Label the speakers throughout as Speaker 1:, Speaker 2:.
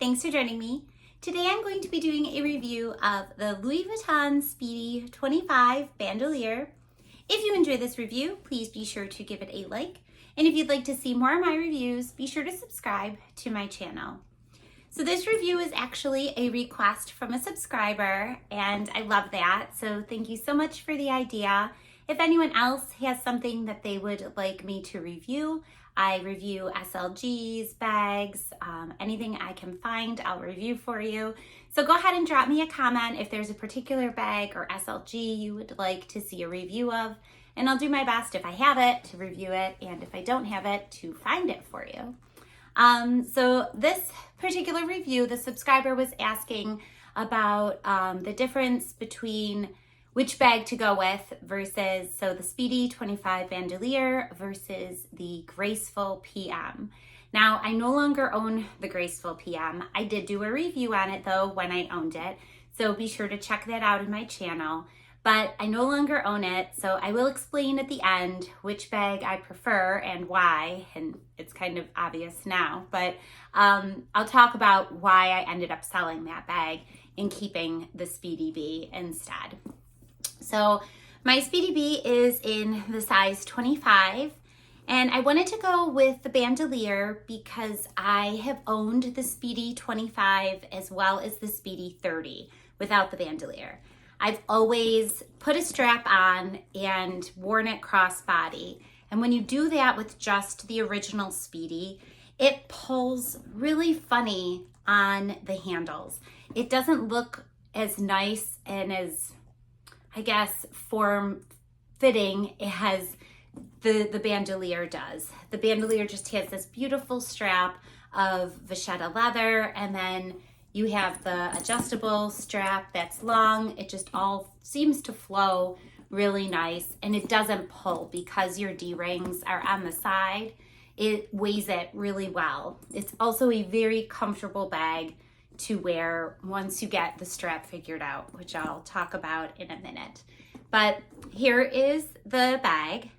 Speaker 1: thanks for joining me. Today I'm going to be doing a review of the Louis Vuitton Speedy 25 Bandoulière. If you enjoy this review, please be sure to give it a like. And if you'd like to see more of my reviews, be sure to subscribe to my channel. So this review is actually a request from a subscriber, and I love that. So thank you so much for the idea. If anyone else has something that they would like me to review, I review SLGs, bags, anything I can find, I'll review for you. So go ahead and drop me a comment if there's a particular bag or SLG you would like to see a review of, and I'll do my best if I have it to review it, and if I don't have it to find it for you. So this particular review, the subscriber was asking about the difference between which bag to go with versus, so the Speedy 25 Bandoulière versus the Graceful PM. Now, I no longer own the Graceful PM. I did do a review on it though when I owned it, so be sure to check that out in my channel. But I no longer own it, so I will explain at the end which bag I prefer and why, and it's kind of obvious now, but I'll talk about why I ended up selling that bag and keeping the Speedy B instead. So my Speedy B is in the size 25, and I wanted to go with the Bandoulière because I have owned the Speedy 25 as well as the Speedy 30 without the Bandoulière. I've always put a strap on and worn it crossbody. And when you do that with just the original Speedy, it pulls really funny on the handles. It doesn't look as nice and as, I guess, form-fitting as the Bandoulière does. The Bandoulière just has this beautiful strap of vachetta leather, and then you have the adjustable strap that's long. It just all seems to flow really nice, and it doesn't pull because your D-rings are on the side. It weighs it really well. It's also a very comfortable bag to wear once you get the strap figured out, which I'll talk about in a minute. But here is the bag.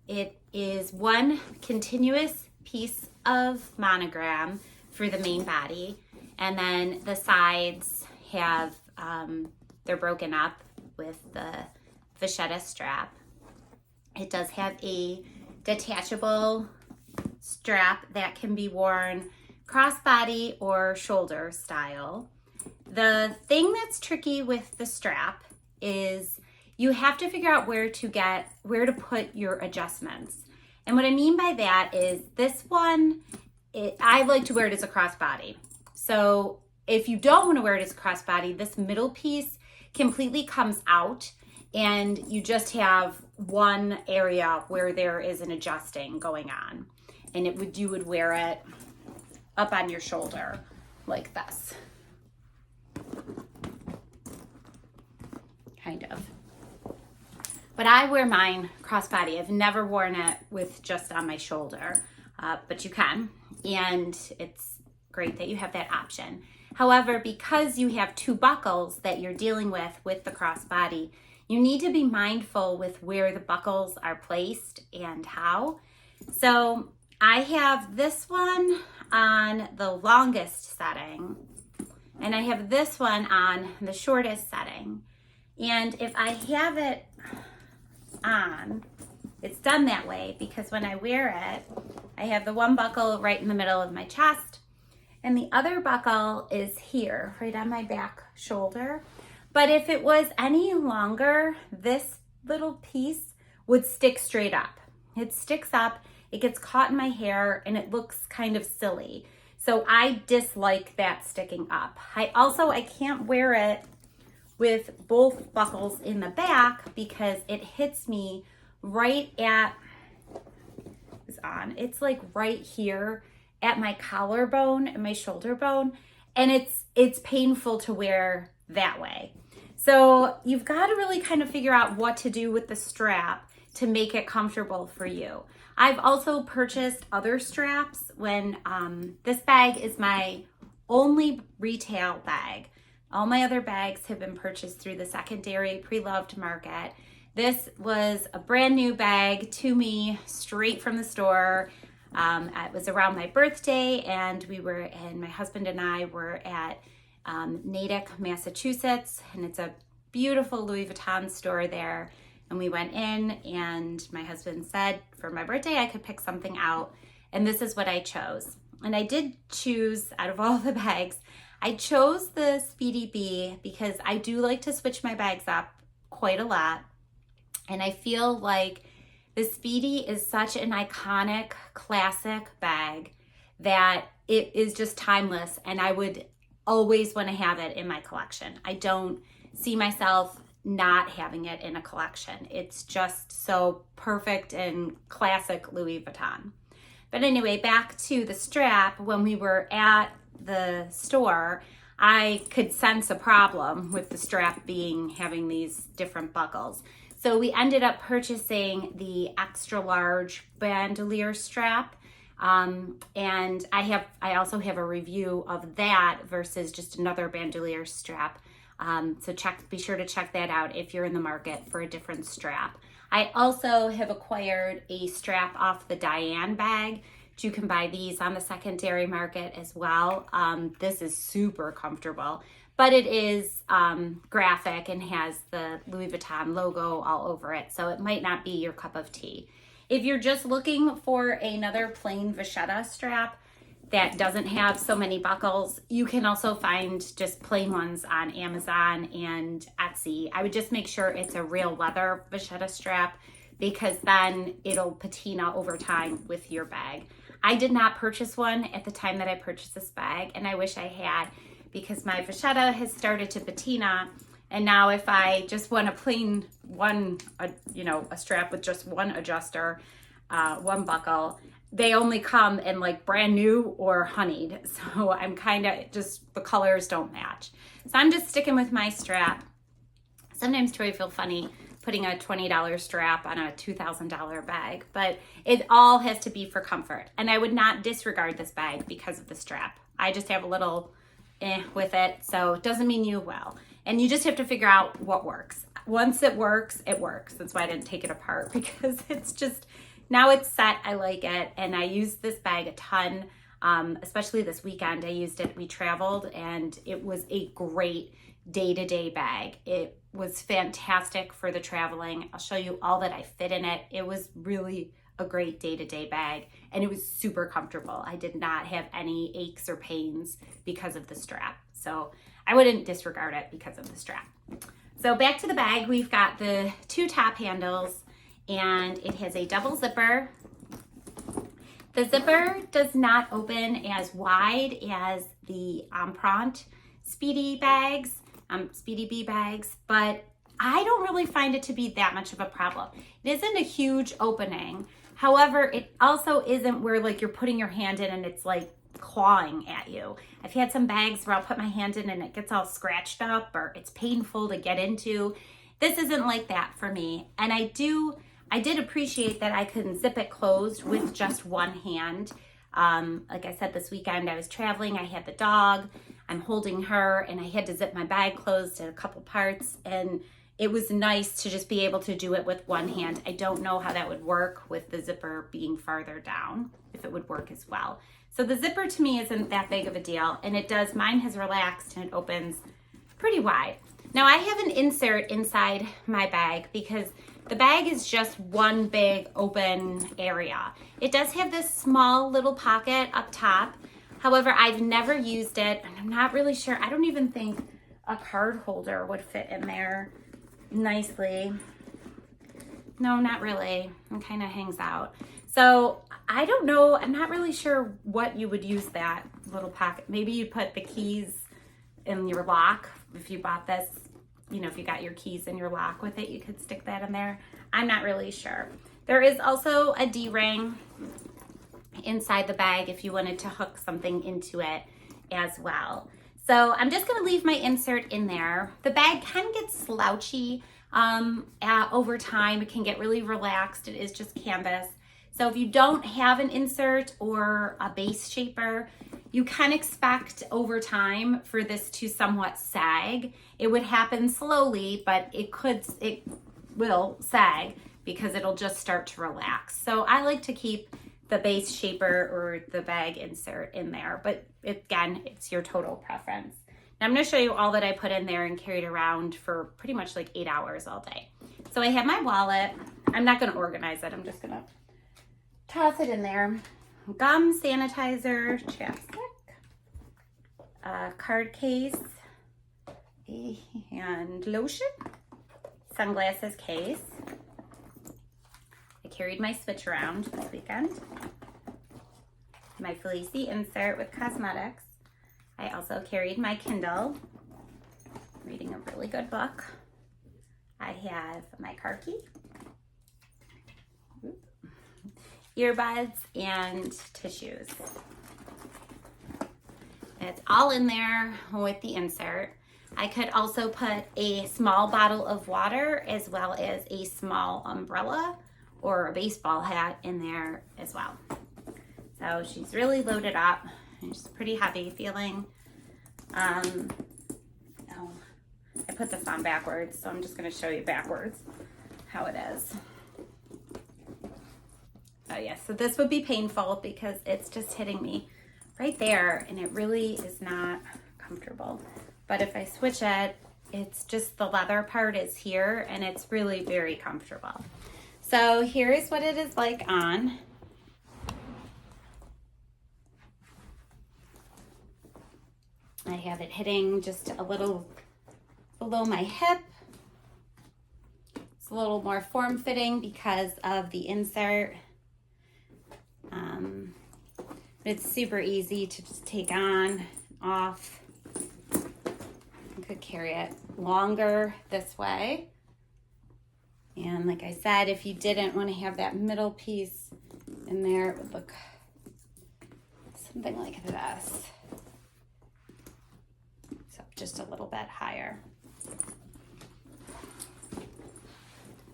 Speaker 1: It is one continuous piece of monogram for the main body. And then the sides have, they're broken up with the vachetta strap. It does have a detachable strap that can be worn crossbody or shoulder style. The thing that's tricky with the strap is you have to figure out where to put your adjustments. And what I mean by that is this one, I like to wear it as a crossbody. So if you don't want to wear it as a crossbody, this middle piece completely comes out and you just have one area where there is an adjusting going on. And you would wear it up on your shoulder like this. Kind of. But I wear mine crossbody. I've never worn it with just on my shoulder, but you can. And it's great that you have that option. However, because you have two buckles that you're dealing with the crossbody, you need to be mindful with where the buckles are placed and how. So I have this one on the longest setting, and I have this one on the shortest setting. And if I have it on, it's done that way because when I wear it, I have the one buckle right in the middle of my chest, and the other buckle is here, right on my back shoulder. But if it was any longer, this little piece would stick straight up. It sticks up, it gets caught in my hair, and it looks kind of silly. So I dislike that sticking up. I can't wear it with both buckles in the back because it hits me right at, it's like right here at my collarbone and my shoulder bone, and it's painful to wear that way. So you've got to really kind of figure out what to do with the strap to make it comfortable for you. I've also purchased other straps when this bag is my only retail bag. All my other bags have been purchased through the secondary pre-loved market. This was a brand new bag to me straight from the store. It was around my birthday, and my husband and I were at Natick, Massachusetts, and it's a beautiful Louis Vuitton store there. And we went in, and my husband said for my birthday I could pick something out, and this is what I chose. And I did choose, out of all the bags, I chose the Speedy B because I do like to switch my bags up quite a lot. And I feel like the Speedy is such an iconic, classic bag that it is just timeless, and I would always want to have it in my collection. I don't see myself not having it in a collection. It's just so perfect and classic Louis Vuitton. But anyway, back to the strap. When we were at the store, I could sense a problem with the strap having these different buckles. So we ended up purchasing the extra large bandoulière strap. And I also have a review of that versus just another bandoulière strap. So be sure to check that out if you're in the market for a different strap. I also have acquired a strap off the Diane bag. You can buy these on the secondary market as well. This is super comfortable, but it is graphic and has the Louis Vuitton logo all over it, so it might not be your cup of tea. If you're just looking for another plain vachetta strap that doesn't have so many buckles, you can also find just plain ones on Amazon and Etsy. I would just make sure it's a real leather vachetta strap, because then it'll patina over time with your bag. I did not purchase one at the time that I purchased this bag, and I wish I had, because my vachetta has started to patina. And now if I just want a plain a strap with just one adjuster, one buckle, they only come in like brand new or honeyed. So I'm the colors don't match. So I'm just sticking with my strap. Sometimes too, I feel funny putting a $20 strap on a $2,000 bag, but it all has to be for comfort. And I would not disregard this bag because of the strap. I just have a little with it, so it doesn't mean you will. And you just have to figure out what works. Once it works, it works. That's why I didn't take it apart, because now it's set. I like it, and I used this bag a ton, especially this weekend. I used it. We traveled, and it was a great day-to-day bag. It was fantastic for the traveling. I'll show you all that I fit in it. It was really a great day-to-day bag, and it was super comfortable. I did not have any aches or pains because of the strap. So I wouldn't disregard it because of the strap. So back to the bag, we've got the two top handles, and it has a double zipper. The zipper does not open as wide as the Empreinte Speedy bags, Speedy B bags, but I don't really find it to be that much of a problem. It isn't a huge opening. However, it also isn't where like you're putting your hand in and it's like clawing at you. I've had some bags where I'll put my hand in and it gets all scratched up, or it's painful to get into. This isn't like that for me. And I did appreciate that I could zip it closed with just one hand. Like I said, this weekend I was traveling, I had the dog, I'm holding her, and I had to zip my bag closed in a couple parts, and it was nice to just be able to do it with one hand. I don't know how that would work with the zipper being farther down, if it would work as well. So the zipper to me isn't that big of a deal, and mine has relaxed and it opens pretty wide. Now I have an insert inside my bag because the bag is just one big open area. It does have this small little pocket up top. However, I've never used it, and I'm not really sure. I don't even think a card holder would fit in there nicely. No, not really. It kind of hangs out. So I don't know. I'm not really sure what you would use that little pocket. Maybe you put the keys in your lock. If you bought this, if you got your keys in your lock with it, you could stick that in there. I'm not really sure. There is also a D-ring inside the bag if you wanted to hook something into it as well. So I'm just going to leave my insert in there. The bag can get slouchy over time. It can get really relaxed. It is just canvas. So if you don't have an insert or a base shaper, you can expect over time for this to somewhat sag. It would happen slowly, but it will sag because it'll just start to relax. So I like to keep the base shaper or the bag insert in there, but again, it's your total preference. Now I'm going to show you all that I put in there and carried around for pretty much like 8 hours all day. So I have my wallet. I'm not going to organize it. I'm just going to toss it in there. Gum, sanitizer, chapstick, card case, and lotion, sunglasses case. I carried my Switch around this weekend. My Felici insert with cosmetics. I also carried my Kindle, reading a really good book. I have my car key, earbuds, and tissues. It's all in there with the insert. I could also put a small bottle of water as well as a small umbrella or a baseball hat in there as well. So she's really loaded up. It's pretty heavy feeling. I put this on backwards, so I'm just going to show you backwards how it is. Oh yeah, so this would be painful because it's just hitting me right there, and it really is not comfortable. But if I switch it, it's just the leather part is here, and it's really very comfortable. So here is what it is like on. I have it hitting just a little below my hip. It's a little more form-fitting because of the insert. It's super easy to just take on, off. You could carry it longer this way. And like I said, if you didn't want to have that middle piece in there, it would look something like this. So just a little bit higher.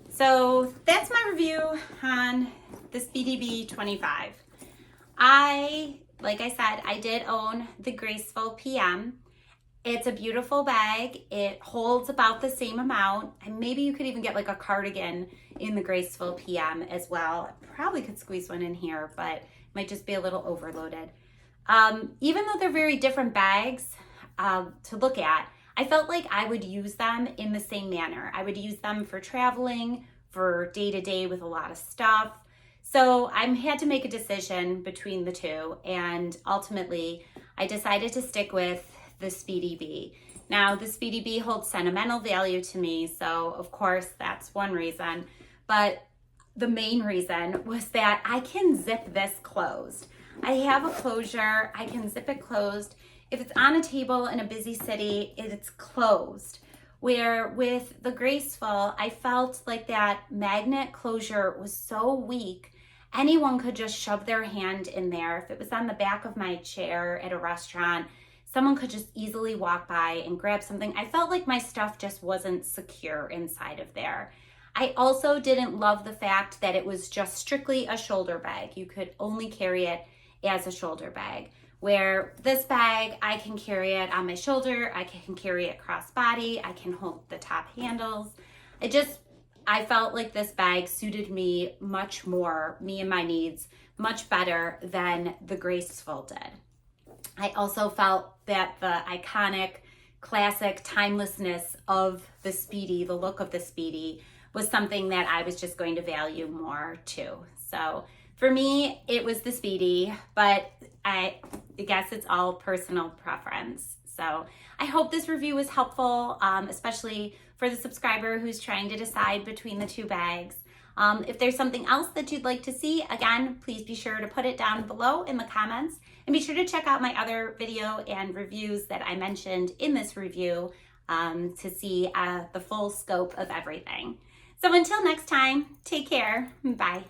Speaker 1: So that's my review on the Speedy Bee 25. Like I said, I did own the Graceful PM. It's a beautiful bag. It holds about the same amount, and maybe you could even get like a cardigan in the Graceful PM as well. Probably could squeeze one in here, but it might just be a little overloaded. Even though they're very different bags to look at, I felt like I would use them in the same manner. I would use them for traveling, for day-to-day with a lot of stuff. So I had to make a decision between the two, and ultimately I decided to stick with the Speedy Bee. Now, the Speedy Bee holds sentimental value to me, so of course that's one reason, but the main reason was that I can zip this closed. I have a closure, I can zip it closed. If it's on a table in a busy city, it's closed. Where with the Graceful, I felt like that magnet closure was so weak, anyone could just shove their hand in there. If it was on the back of my chair at a restaurant, someone could just easily walk by and grab something. I felt like my stuff just wasn't secure inside of there. I also didn't love the fact that it was just strictly a shoulder bag. You could only carry it as a shoulder bag. Where this bag, I can carry it on my shoulder, I can carry it crossbody, I can hold the top handles. I felt like this bag suited me much more, me and my needs, much better than the Graceful did. I also felt that the iconic, classic timelessness of the Speedy, the look of the Speedy, was something that I was just going to value more too. So for me, it was the Speedy, but I guess it's all personal preference. So I hope this review was helpful, especially for the subscriber who's trying to decide between the two bags. If there's something else that you'd like to see, again, please be sure to put it down below in the comments, and be sure to check out my other video and reviews that I mentioned in this review to see the full scope of everything. So until next time, take care. Bye.